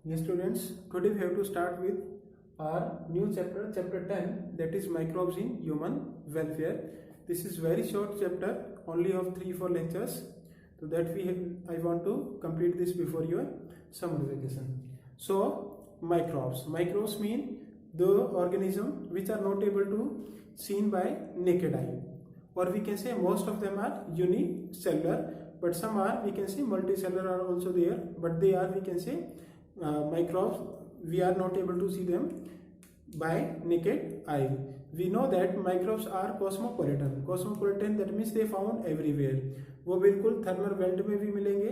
Yes, students, today we have to start with our new chapter, chapter 10, that is microbes in human welfare. This is very short chapter, only of 3-4 lectures. So that I want to complete this before your summer vacation. So microbes mean the organism which are not able to seen by naked eye, or we can say most of them are unicellular, but some are, we can say, multicellular are also there, but they are, we can say, microbes we are not able to see them by naked eye. We know that microbes are cosmopolitan, that means they found everywhere. वो बिल्कुल thermal belt में भी मिलेंगे,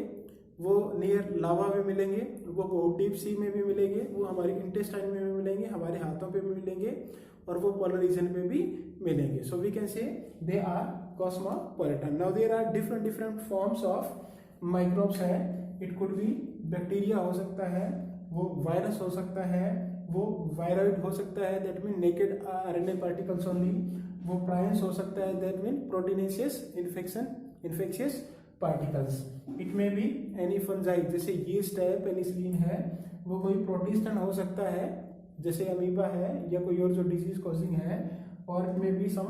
वो near लावा में मिलेंगे, वो बहुत डीप सी में भी मिलेंगे, वो हमारे इंटेस्टाइन में भी मिलेंगे, हमारे हाथों पे भी मिलेंगे, और वो पोलर रीजन पे भी मिलेंगे. सो we can say they are cosmopolitan. Now there are different forms of microbes है. इट कुड बी बैक्टीरिया हो सकता है, वो वायरस हो सकता है, वो वायरॉइड हो सकता है, that mean naked RNA particles only, वो प्राइन्स हो सकता है, that mean proteinaceous infectious particles. It में बी एनी फंजाई, जैसे यीस्ट है, पेनिसिलिन है, वो कोई प्रोटिस्टन हो सकता है जैसे अमीबा है, या कोई और जो डिजीज कॉजिंग है, और इट में बी सम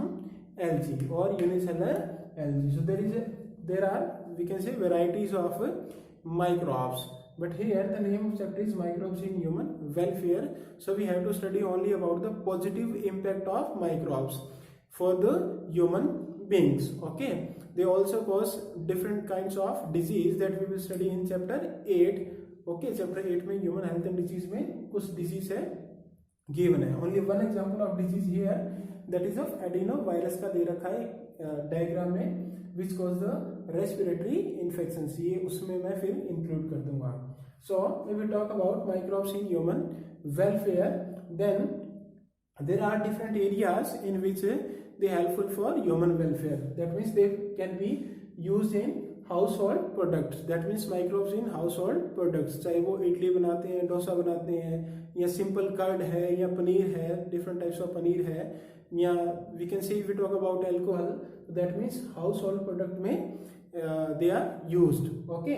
एल्गी और unicellular algae. So there are, we can say, varieties of microbes, but here the name of chapter is microbes in human welfare. So we have to study only about the positive impact of microbes for the human beings. Okay, they also cause different kinds of disease that we will study in chapter 8. Okay, chapter 8 में human health and disease में कुछ disease है given है. Only one example of disease here, that is of adenovirus का दे रखा है diagram में, which cause the respiratory infections. ये उसमें मैं फिर include कर दूंगा. So we will talk about microbes in human welfare. Then there are different areas in which they helpful for human welfare. That means they can be used in household products. That means microbes in household products. चाहे वो इडली बनाते हैं, डोसा बनाते हैं, या simple curd है, या पनीर है, different types of पनीर है, या we can say if we talk about alcohol, that means household product में they are used. Okay,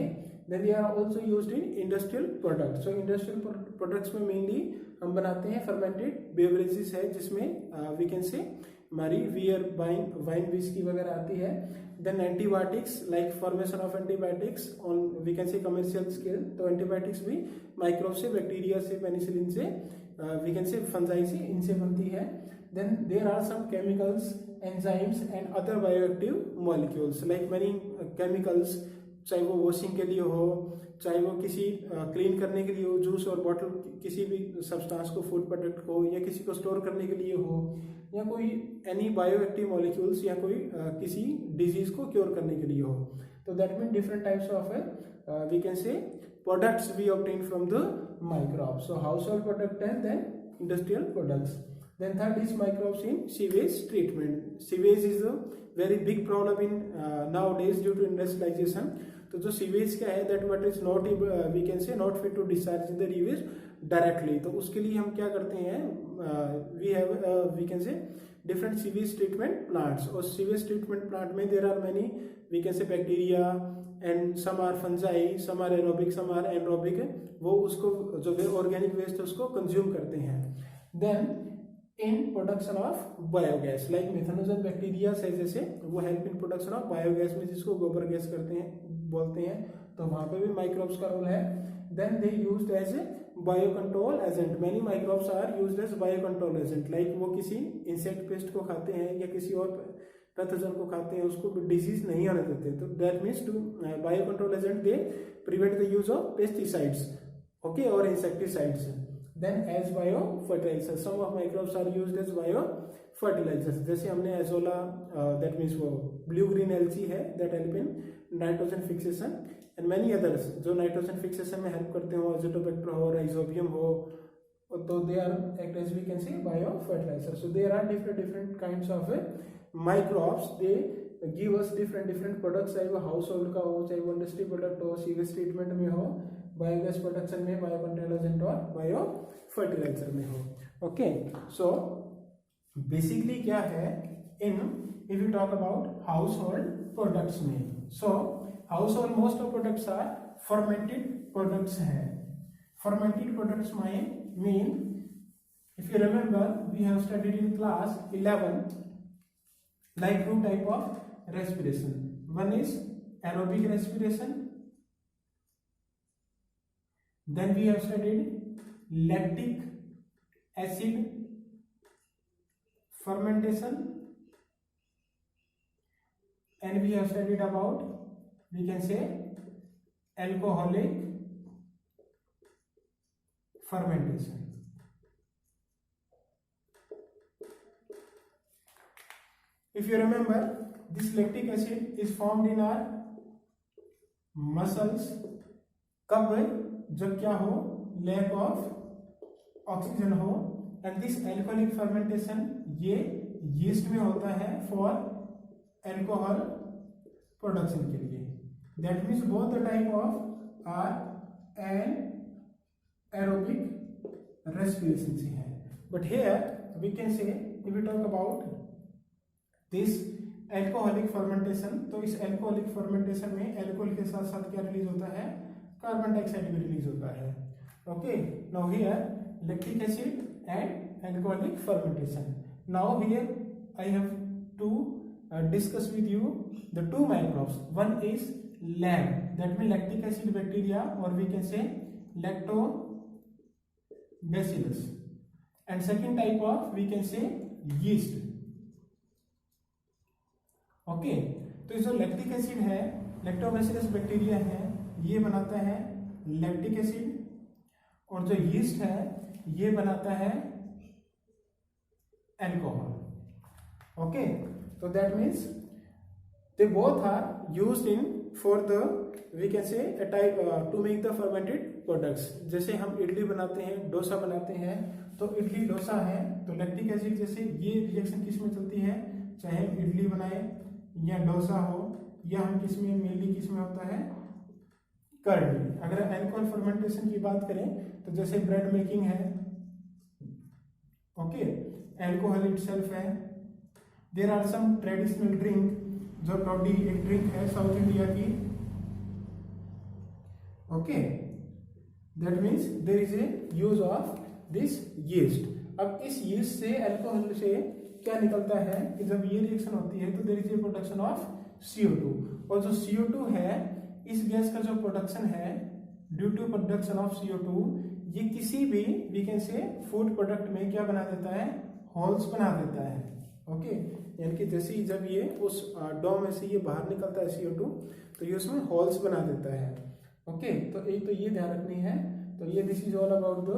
then they are also used in industrial products. So industrial products में mainly हम बनाते हैं fermented beverages है, जिसमें we can say हमारी beer, wine, whisky वगैरह आती है. Then antibiotics, like formation of antibiotics on, we can say, commercial scale. तो एंटीबायोटिक्स भी माइक्रोब से, बैक्टीरिया से, पेनिसिलिन से, वी कैन से, फंजाई से, इनसे बनती है. Then there are some chemicals, enzymes and other bioactive molecules, like many chemicals, चाहे वो वॉशिंग के लिए हो, चाहे वो किसी क्लीन करने के लिए हो, जूस और बॉटल, किसी भी सब्सटेंस को, फूड प्रोडक्ट को, या किसी को स्टोर करने के लिए हो, या कोई एनी बायोएक्टिव मॉलिक्यूल्स, या कोई किसी डिजीज को क्योर करने के लिए हो. तो that mean different types of we can say products we obtain from the microbes. So household product and then industrial products. Then third is microbes in sewage treatment. Sewage is a very big problem in nowadays due to industrialization. तो जो sewage का है, that what is not, we can say, not fit to discharge in the river directly. तो उसके लिए हम क्या करते हैं, we have, we can say, different sewage treatment plants. और सीवेज ट्रीटमेंट प्लांट में there are many, we can say, bacteria, and some are fungi, some are aerobic, some are anaerobic. वो उसको, जो ऑर्गेनिक वेस्ट है, उसको consume करते हैं. Then in production of biogas, like methanogen bacteria है, जैसे वो help in production of biogas में, जिसको गोबर गैस करते हैं, बोलते हैं. तो वहां पे भी माइक्रोब्स का रोल है. Then they used as a bio control agent. Many microbes are used as bio control agent, like वो किसी इंसेक्ट पेस्ट को खाते हैं, या किसी और पैथोजन को खाते हैं, उसको डिजीज नहीं आने देते. तो that means to bio control agent, they prevent the use of pesticides, okay, और insecticides. Then as biofertilizers, some of microbes are used as biofertilizers. जैसे हमने एजोला, that means वो ब्लू ग्रीन एल्गी है, that help in nitrogen fixation, and many others जो nitrogen fixation में help करते हो, अज़ोटोबैक्टर हो, राइजोबियम हो, तो they are act as, we can say, biofertilizers. So there are different kinds of microbes. They give us different products, चाहे वो house hold का हो, चाहे वो इंडस्ट्री प्रोडक्ट हो, सीवेज ट्रीटमेंट में हो, बायोगैस प्रोडक्शन में, बायो कंट्रोल एजेंट और बायो फर्टिलाइजर में हो. ओके, सो बेसिकली क्या है, in if you talk about household products में, so household most of products are fermented products हैं. fermented products mean, if you remember, we have studied in class 11 like two type of respiration. One is aerobic respiration, then we have studied lactic acid fermentation, and we have studied about, we can say, alcoholic fermentation. If you remember, this lactic acid is formed in our muscles कब, जब क्या हो, lack of oxygen हो, and this alcoholic fermentation ये yeast में होता है for alcohol production के लिए. That means both the type of are anaerobic respiration से है. But here we can say, if we talk about this alcoholic fermentation, तो इस एल्कोहलिक फर्मेंटेशन में एल्कोहल के साथ साथ क्या रिलीज होता है, कार्बन डाइऑक्साइड भी रिलीज होता है. Okay, now here lactic acid and alcoholic fermentation. Now here I have to discuss with you the two microbes. One is LAB, that mean lactic acid bacteria, और we can say lactobacillus, and second type of we can say yeast. Okay, तो जो lactic acid है, lactobacillus bacteria है, ये बनाता है lactic acid, और जो यीस्ट है ये बनाता है अल्कोहल. ओके, तो that means they both are used in for the, we can say type to make the fermented products. जैसे हम इडली बनाते हैं, डोसा बनाते हैं, तो इडली डोसा है, तो लैक्टिक एसिड जैसे ये रिएक्शन किस में चलती है, चाहे इडली बनाए या डोसा हो, या हम किस में, मेनली किस में होता है, कर्ड में. अगर अल्कोहल फर्मेंटेशन की बात करें तो जैसे ब्रेड मेकिंग है, ओके, अल्कोहल इटसेल्फ है. There are some traditional drink, जो टोडी एक ड्रिंक है साउथ इंडिया की. Okay, that means there is a use of this yeast. अब इस यीस्ट से, अल्कोहल से क्या निकलता है कि जब ये रिएक्शन होती है तो there is a production of CO2, और जो CO2 है, इस गैस का जो प्रोडक्शन है due to production of CO2, ये किसी भी we can say food product में क्या बना देता है, होल्स बना देता है. ओके, यानी कि जैसे ही जब ये उस डो में से ये बाहर निकलता है CO2, तो ये उसमें होल्स बना देता है. ओके, तो एक तो ये ध्यान रखनी है. तो ये this is all about the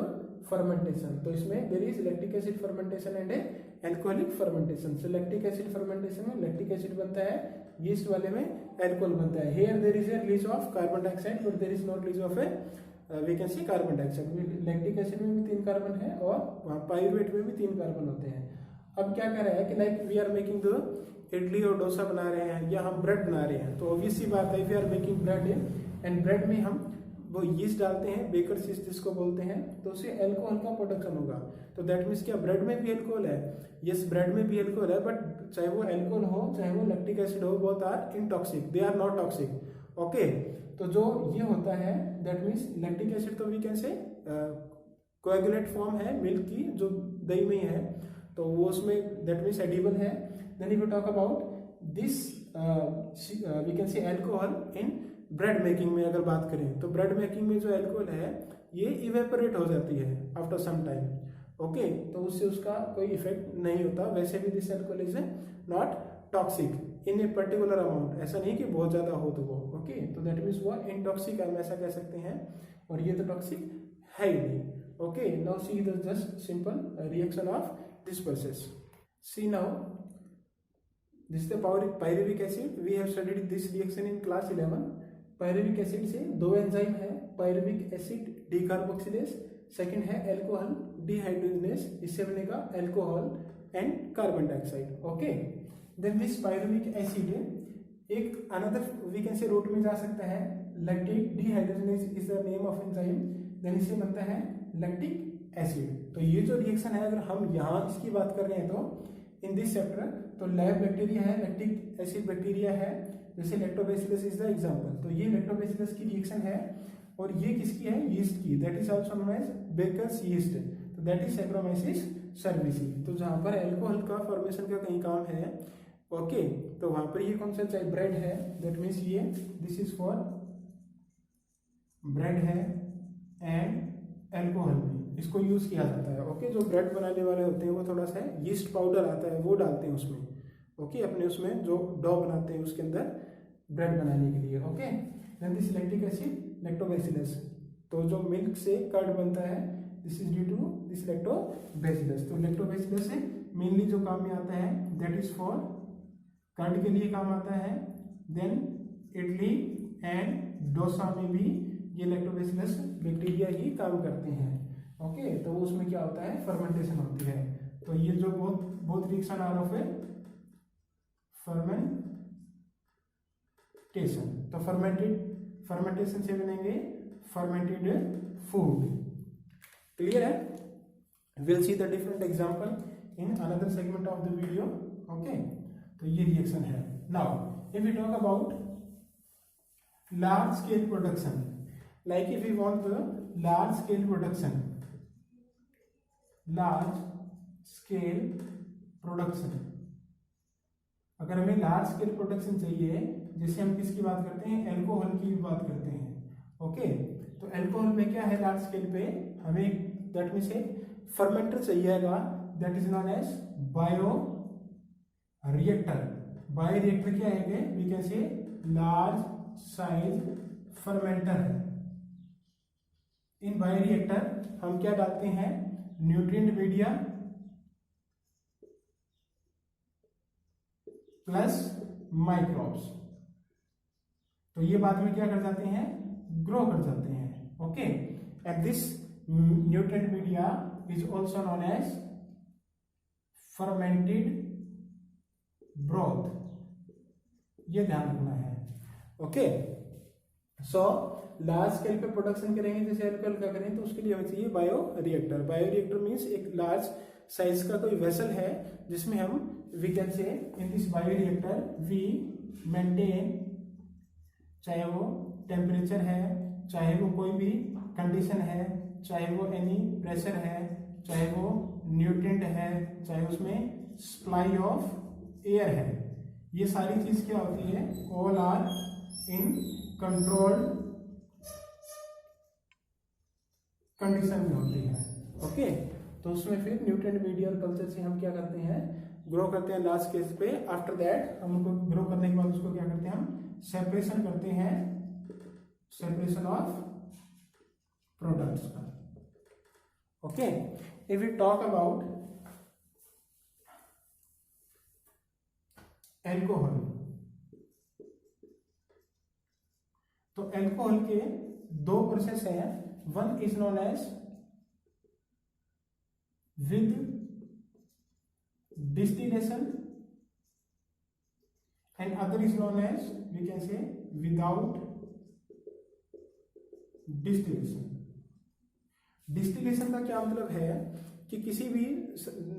fermentation. तो इसमें there is lactic acid fermentation and alcoholic fermentation. So lactic acid fermentation में लैक्टिक एसिड बनता है, यीस्ट वाले में अल्कोहल बनता है. Here there is a release of carbon dioxide, but there is not release of a we can see carbon dioxide. Lactic acid में भी 3 carbon है, और वहाँ पाइरुवेट में भी 3 कार्बन होते हैं. अब क्या कह रहा है कि like we are making the idli और डोसा बना रहे हैं, या हम ब्रेड बना रहे हैं, तो ऑब्वियस सी बात है, we are making bread, and bread में हम वो यीस्ट डालते हैं, बेकर्स यीस्ट जिसको बोलते हैं, तो उससे अल्कोहल का प्रोडक्शन होगा. तो दैट मीन्स क्या ब्रेड में भी अल्कोहल है, यस ब्रेड में भी अल्कोहल है, बट चाहे वो अल्कोहल हो चाहे वो लैक्टिक एसिड हो, both are intoxic, they are not toxic. Okay, तो जो ये होता है दैट मीन्स लैक्टिक एसिड, तो we can say coagulate form है मिल्क की, जो दही में है, तो वो उसमें दैट मीन्स एडिबल है. Then if you talk about this we can say alcohol in bread making में अगर बात करें, तो ब्रेड मेकिंग में जो अल्कोहल है ये इवेपोरेट हो जाती है आफ्टर सम टाइम. ओके, तो उससे उसका कोई इफेक्ट नहीं होता. वैसे भी this alcohol is not toxic in a particular amount, ऐसा नहीं कि बहुत ज्यादा हो तो वो. ओके, तो दैट मीन्स वो इनटॉक्सिक हम ऐसा कह सकते हैं, और ये तो टॉक्सिक है ही नहीं. Okay, now see the just simple reaction of this process. See now this the pyruvic acid. We have studied this reaction in class 11. Pyruvic acid से 2 एंजाइम है, पायरुविक एसिड डीकार्बोक्सिलेज, सेकंड है alcohol dehydrogenase, इससे बनेगा alcohol and carbon dioxide. Okay, then this pyruvic acid एक another we can say route में जा सकता है, lactic dehydrogenase is the name of enzyme, then इससे बनता है लैक्टिक एसिड. तो ये जो रिएक्शन है, अगर हम यहाँ इसकी बात कर रहे हैं तो इन दिस चैप्टर, तो लैब बैक्टीरिया है, लैक्टिक एसिड बैक्टीरिया है, जैसे लैक्टोबैसिलस इज द एग्जांपल. तो ये लैक्टोबैसिलस की रिएक्शन है, और ये किसकी है, यीस्ट की, that is also known as baker's yeast, तो दैट इज सैक्रोमाइसिस सर्विसी। तो जहाँ पर अल्कोहल का फॉर्मेशन का कहीं काम है, ओके, तो वहां पर ये कौन सा चाहे ब्रेड है, दैट मीन्स ये दिस इज फॉर ब्रेड है एंड अल्कोहल भी इसको यूज किया जाता है। ओके, जो ब्रेड बनाने वाले होते हैं वो थोड़ा सा यीस्ट पाउडर आता है वो डालते हैं उसमें, ओके, अपने उसमें जो डो बनाते हैं उसके अंदर ब्रेड बनाने के लिए। Okay, then this lactic acid lactobacillus, तो जो मिल्क से कर्ड बनता है this is due to this lactobacillus. तो लैक्टोबैसिलस से मेनली जो काम में आता है दैट इज फॉर कर्ड के लिए काम आता है। देन इडली एंड डोसा में भी ये लैक्टोबैसिलस बैक्टीरिया ही काम करते हैं। ओके, तो उसमें क्या होता है, फर्मेंटेशन होती है। तो ये जो both reaction are of a fermentation, तो फर्मेंटेशन से बनेंगे फर्मेंटेड फूड। क्लियर है? Will see the different example in another segment of the video. Okay, तो ये रिएक्शन है। Now if we talk about large scale production, like if we want the large scale production, अगर हमें large scale production चाहिए, जैसे हम किसकी बात करते हैं, अल्कोहल की बात करते हैं। ओके, तो अल्कोहल में क्या है, लार्ज स्केल पे हमें दैट मीन्स फर्मेंटर चाहिएगा, that is known as bio reactor. Bio reactor क्या है, we can say large size fermenter है। इन बायोरिएक्टर हम क्या डालते हैं, न्यूट्रिएंट मीडिया प्लस माइक्रोब्स, तो ये बाद में क्या कर जाते हैं, ग्रो कर जाते हैं। Okay, and this nutrient media is also known as fermented broth, ये ध्यान रखना है। ओके, सो लार्ज स्केल पे प्रोडक्शन करेंगे जैसे अल्कोहल का करें, तो उसके लिए हमें चाहिए bio reactor. Bio reactor means एक लार्ज साइज का कोई वेसल है जिसमें हम we can say in this bio reactor we maintain, चाहे वो टेम्परेचर है, चाहे वो कोई भी कंडीशन है, चाहे वो एनी प्रेशर है, चाहे वो न्यूट्रिएंट है, चाहे उसमें सप्लाई ऑफ एयर है, ये सारी चीज क्या होती है, all are in controlled condition में होती है। ओके, तो उसमें फिर न्यूट्रिएंट मीडिया और कल्चर से हम क्या करते हैं, ग्रो करते हैं लार्ज स्केल पे। आफ्टर दैट हम उनको ग्रो करने के बाद उसको क्या करते हैं, हम सेपरेशन करते हैं, सेपरेशन ऑफ प्रोडक्ट्स का। Okay, if we talk about alcohol, तो एल्कोहल के दो प्रोसेस हैं, one is known as with distillation and other is known as we can say without distillation. Distillation का क्या मतलब है कि किसी भी,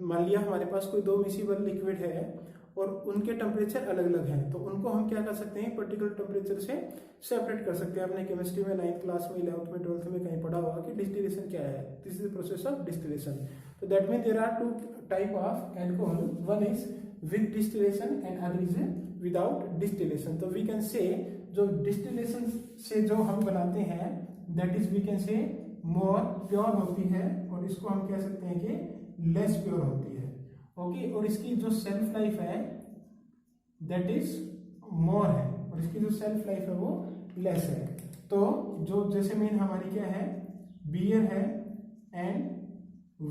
मान लिया हमारे पास कोई दो मिसिबल लिक्विड है और उनके टेम्परेचर अलग अलग हैं, तो उनको हम क्या कर सकते हैं, पर्टिकुलर टेम्परेचर से सेपरेट कर सकते हैं। आपने केमिस्ट्री में 9th क्लास में, 11th में, 12th में कहीं पढ़ा होगा कि डिस्टिलेशन क्या है, this is the process of distillation. तो that mean there are two type of alcohol, one is with distillation and other is without distillation. तो वी कैन से जो डिस्टिलेशन से जो हम बनाते हैं दैट इज वी कैन से मोर pure होती है, और इसको हम कह सकते हैं कि लेस प्योर होती है। ओके, और इसकी जो सेल्फ लाइफ है दैट इज मोर है, और इसकी जो सेल्फ लाइफ है वो लेस है। तो जो जैसे मेन हमारी क्या है, बियर है एंड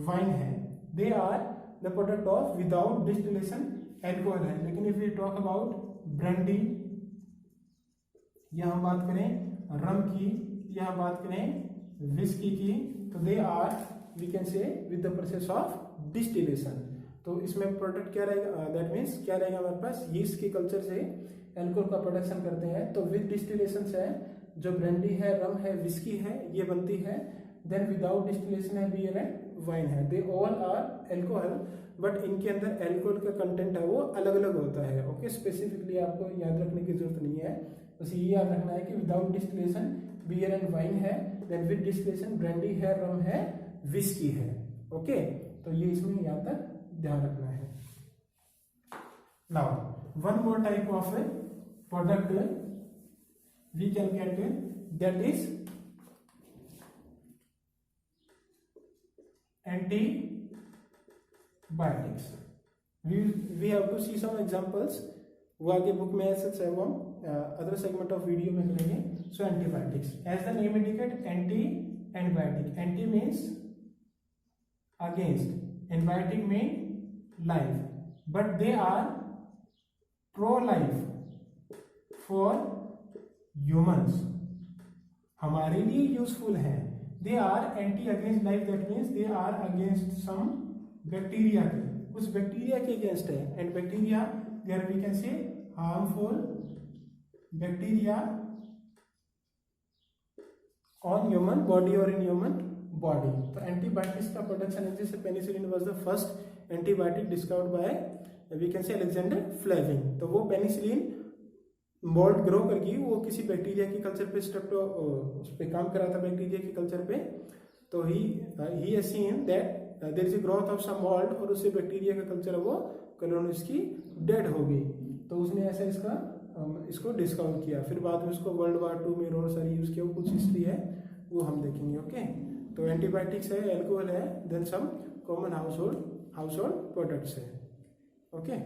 वाइन है, they are the product of without distillation alcohol है। लेकिन if we talk about brandy, या हम बात करें रम की, या हम बात करें विस्की की, तो they are we can say with the process of distillation. तो इसमें प्रोडक्ट क्या रहेगा, दैट मीन्स क्या रहेगा हमारे पास, यीस्ट के कल्चर से एल्कोहल का प्रोडक्शन करते हैं। तो विद डिस्टिलेशन से जो ब्रांडी है, रम है, विस्की है, ये बनती है। देन विदाउट डिस्टिलेशन है बियर एंड वाइन है, they all are alcohol, but इनके अंदर एल्कोहल का कंटेंट है वो अलग अलग होता है। ओके, स्पेसिफिकली आपको याद रखने की जरूरत नहीं है, बस ये याद रखना है कि without distillation beer and wine है, देन विद डिस्टिलेशन ब्रांडी है, रम है, विस्की है। ओके, तो ये इसमें यहाँ तक ध्यान रखना है। Now one more type of product we can get, that is antibiotics. we have to see some examples, वो आगे बुक में ऐसे है, वो अदर सेगमेंट ऑफ वीडियो में करेंगे। So antibiotics, as the name indicate, anti antibiotic, anti means against, antibiotic mean life, but they are pro life for humans, हमारे लिए यूजफुल है। They are anti against life, that means they are against some bacteria के, उस bacteria के against है। And bacteria there we can say harmful bacteria on human body और in human body. तो antibiotics का प्रोडक्शन है, जैसे penicillin was the first antibiotic discovered by we can say Alexander Fleming. तो वो पेनिसिलिन मोल्ड ग्रो करके वो किसी बैक्टीरिया के कल्चर पे उस पर काम करा था, बैक्टीरिया के कल्चर पे। तो he has seen that there is a growth of some mould, और उससे बैक्टीरिया का कल्चर वो कॉलोनी उसकी डेड हो गई। तो उसने ऐसा इसको डिस्कवर किया। फिर बाद में उसको वर्ल्ड वार 2 में और सारी यूज किया, वो कुछ हिस्ट्री है वो हम देखेंगे। ओके, तो एंटीबायोटिक्स है, एल्कोहल है, then some common household products है। Okay,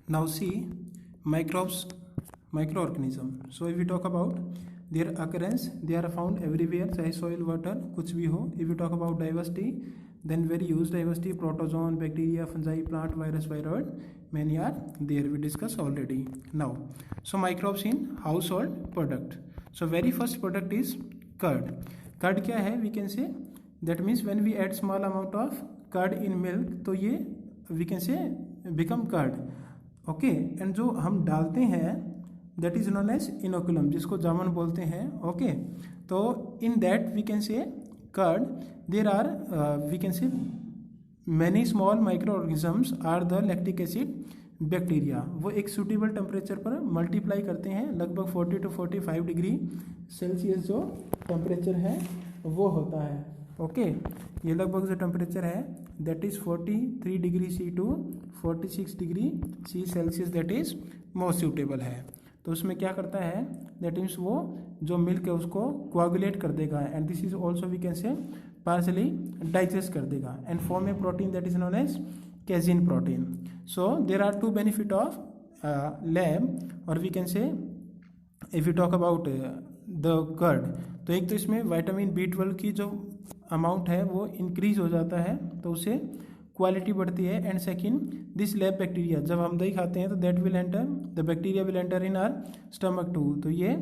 now see microbes, microorganism. So if we talk about their occurrence, they are found everywhere, चाहे soil water कुछ भी हो. If we talk about diversity, then very huge diversity, protozoan, bacteria, fungi, plant, virus, viroid, many are there, we discussed already. Now so microbes in household product. So very first product is curd. Curd क्या है, we can say that means when we add small amount of curd in milk, तो ये we can say become curd. Okay, and जो हम डालते हैं that is known as inoculum, जिसको जामुन बोलते हैं। ओके, तो in that we can say curd there are we can say many small micro organisms are the lactic acid bacteria. वो एक सूटेबल टेम्परेचर पर मल्टीप्लाई करते हैं, लगभग 40 to 45 डिग्री सेल्सियस जो टेम्परेचर है वो होता है। ओके, ये लगभग जो टेम्परेचर है that is 43 degree C to 46 degree C Celsius, that is most suitable है। तो उसमें क्या करता है, दैट मीन्स वो जो मिल्क है उसको कोआगुलेट कर देगा, and this is also we can say partially digest कर देगा, and form a protein that is known as casein protein. So there are 2 benefit of LAB, और we can say if you talk about the curd, तो एक तो इसमें vitamin B12 की जो amount है वो इंक्रीज हो जाता है, तो उससे क्वालिटी बढ़ती है। And second, this LAB bacteria, जब हम दही खाते हैं तो that will enter, the bacteria will enter in our stomach too, तो ये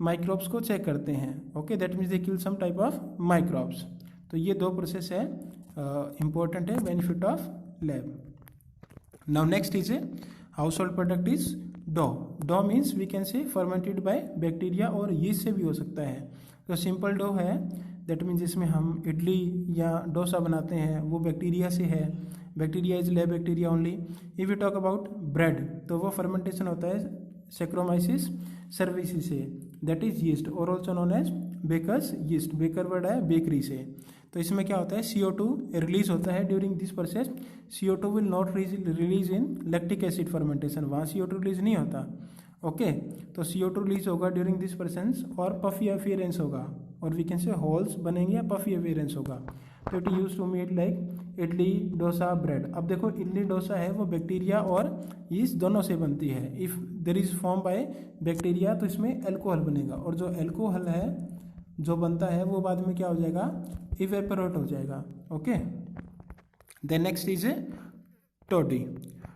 माइक्रोब्स को चेक करते हैं। Okay, that means they kill some type of microbes. तो ये 2 प्रोसेस है, इंपॉर्टेंट है, benefit of LAB. Now next is a household product is dough. Dough means we can say fermented by bacteria, और yeast से भी हो सकता है। तो सिंपल डो है, दैट मीन्स जिसमें हम इडली या डोसा बनाते हैं वो बैक्टीरिया से है, bacteria is LAB bacteria only. If you talk about bread, तो वो फर्मेंटेशन होता है सेक्रोमाइसिस सर्विसिस से, दैट इज यीस्ट, और also known as baker's yeast, baker word है बेकरी से। तो इसमें क्या होता है, CO2 रिलीज होता है during this process. CO2 will not release in lactic acid fermentation, वहाँ CO2 रिलीज नहीं होता। ओके, तो CO2 रिलीज होगा ड्यूरिंग दिस प्रोसेस, और पफी अपीयरेंस होगा, और वी कैन से होल्स बनेंगे या पफी अपीयरेंस होगा। तो it use to made like idli dosa bread. अब देखो इडली डोसा है वो बैक्टीरिया और यीस्ट दोनों से बनती है। If there is form by bacteria, तो इसमें एल्कोहल बनेगा, और जो एल्कोहल है जो बनता है वो बाद में क्या हो जाएगा, इवेपोरेट हो जाएगा। Okay, then next is a toddy.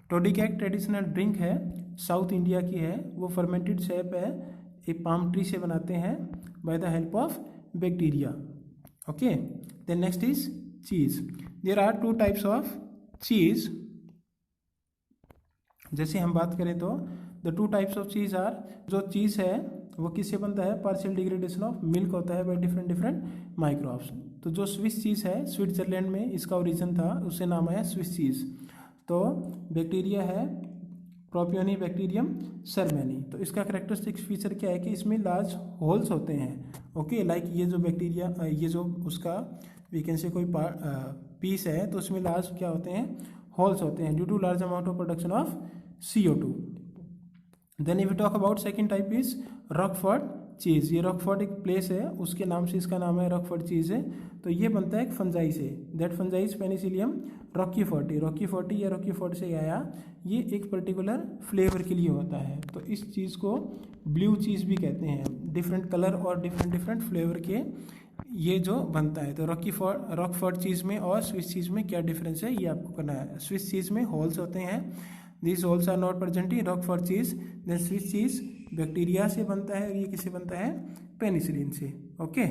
Toddy क्या एक ट्रेडिशनल ड्रिंक है, साउथ इंडिया की है, वो फर्मेंटेड सेप है, एक पाम ट्री से बनाते हैं by the help of bacteria. Okay, then next is cheese. There are 2 types of cheese. जैसे हम बात करें तो the 2 types of cheese are, जो चीज है वो किससे बनता है, पार्शियल डिग्रेडेशन ऑफ मिल्क होता है बाय डिफरेंट माइक्रोब्स। तो जो स्विस चीज़ है, स्विट्जरलैंड में इसका ओरिजिन था, उससे नाम आया स्विस चीज़। तो बैक्टीरिया है प्रोपियोनिबैक्टीरियम सरमैनी। तो इसका कैरेक्टरिस्टिक फीचर क्या है कि इसमें लार्ज होल्स होते हैं। ओके, लाइक ये जो बैक्टीरिया, ये जो उसका वी कैन से कोई पीस है तो उसमें लार्ज क्या होते हैं, होल्स होते हैं due to large amount of production of CO2। Then if you talk about second type is Roquefort cheese. ये रॉकफोर्ड एक प्लेस है, उसके नाम से इसका नाम है रॉकफोर्ड चीज़ है। तो ये बनता है एक फंजाई से, दैट फंजाई इज पेनिसिलियम रॉकीफोर्टी। रॉकीफोर्टी या रॉकीफोर्ट से आया, ये एक पर्टिकुलर फ्लेवर के लिए होता है। तो इस चीज़ को ब्लू चीज़ भी कहते हैं, डिफरेंट कलर और डिफरेंट फ्लेवर के ये जो बनता है। तो रॉकफोर्ड चीज़ में और स्विस चीज़ में क्या डिफरेंस है ये आपको करना है। स्विस चीज़ में होल्स होते हैं, this holes are not present in Roquefort cheese. Then Swiss cheese bacteria से बनता है और ये किससे बनता है, पेनिसिलिन से। Okay,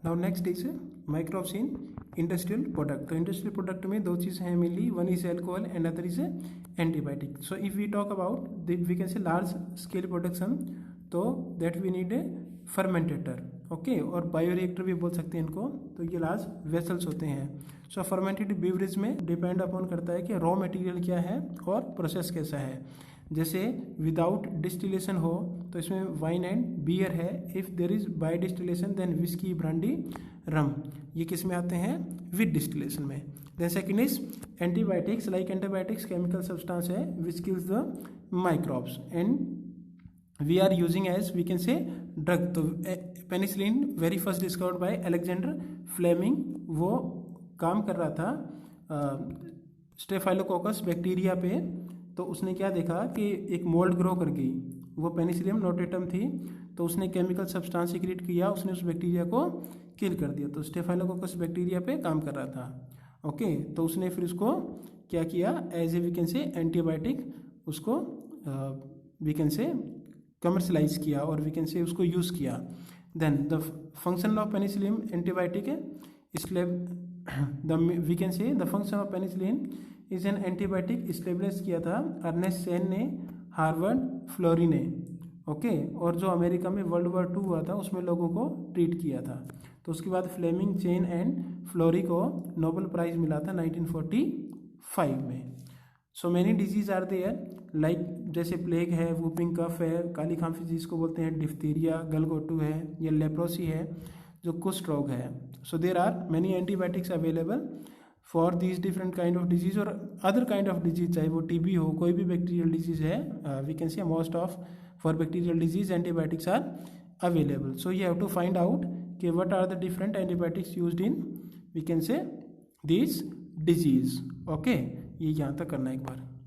now next is microbes in industrial product. तो इंडस्ट्रियल प्रोडक्ट में दो चीज़ हैं mainly, one is alcohol and other is antibiotic. So if we talk about we can say large scale production, तो that we need a fermenter. Okay, और bioreactor भी बोल सकते हैं इनको। तो ये लार्ज वेसल्स होते हैं। सो फर्मेंटेड बेवरेज में डिपेंड अपॉन करता है कि रॉ मटेरियल क्या है और प्रोसेस कैसा है। जैसे विदाउट डिस्टिलेशन हो तो इसमें वाइन एंड बियर है। If there is by distillation then whisky, brandy, rum, ये किस में आते हैं, विद डिस्टिलेशन में। Then second is antibiotics. Like antibiotics chemical substance है which kills the microbes and we are using as we can say drug. तो penicillin very first discovered by Alexander Fleming. वो काम कर रहा था स्टेफाइलोकोकस बैक्टीरिया पे। तो उसने क्या देखा कि एक मोल्ड ग्रो कर गई, वो पेनिसिलियम नोटेटम थी। तो उसने केमिकल सब्सटेंस सीक्रेट किया, उसने उस बैक्टीरिया को किल कर दिया। तो स्टेफाइलोकोकस बैक्टीरिया पे काम कर रहा था। ओके, तो उसने फिर उसको क्या किया, as a we can say antibiotic उसको वी कैन से कमर्शलाइज किया और वी कैन से उसको यूज़ किया। Then the function of penicillin antibiotic है, इसलिए we can say the function of penicillin is an antibiotic establish किया था Ernest Sen ने, हार्वर्ड फ्लोरी ने। ओके, और जो अमेरिका में वर्ल्ड वॉर 2 हुआ था उसमें लोगों को ट्रीट किया था। तो उसके बाद फ्लेमिंग, चेन एंड फ्लोरी को नोबेल प्राइज मिला था 1945 में। So many disease are there, like जैसे प्लेग है, वूपिंग कफ है, काली खांसी जिसको बोलते हैं, डिफ्थीरिया, गलगोटू है, या लेप्रोसी है जो कुष्ठ रोग है। So there are many antibiotics available for these different kind of disease और अदर काइंड ऑफ डिजीज, चाहे वो TB हो, कोई भी बैक्टीरियल डिजीज है। We can say most of for bacterial disease antibiotics are available. So you have to find out कि what are the different antibiotics used in we can say this disease. Okay, ये यहाँ तक करना है एक बार।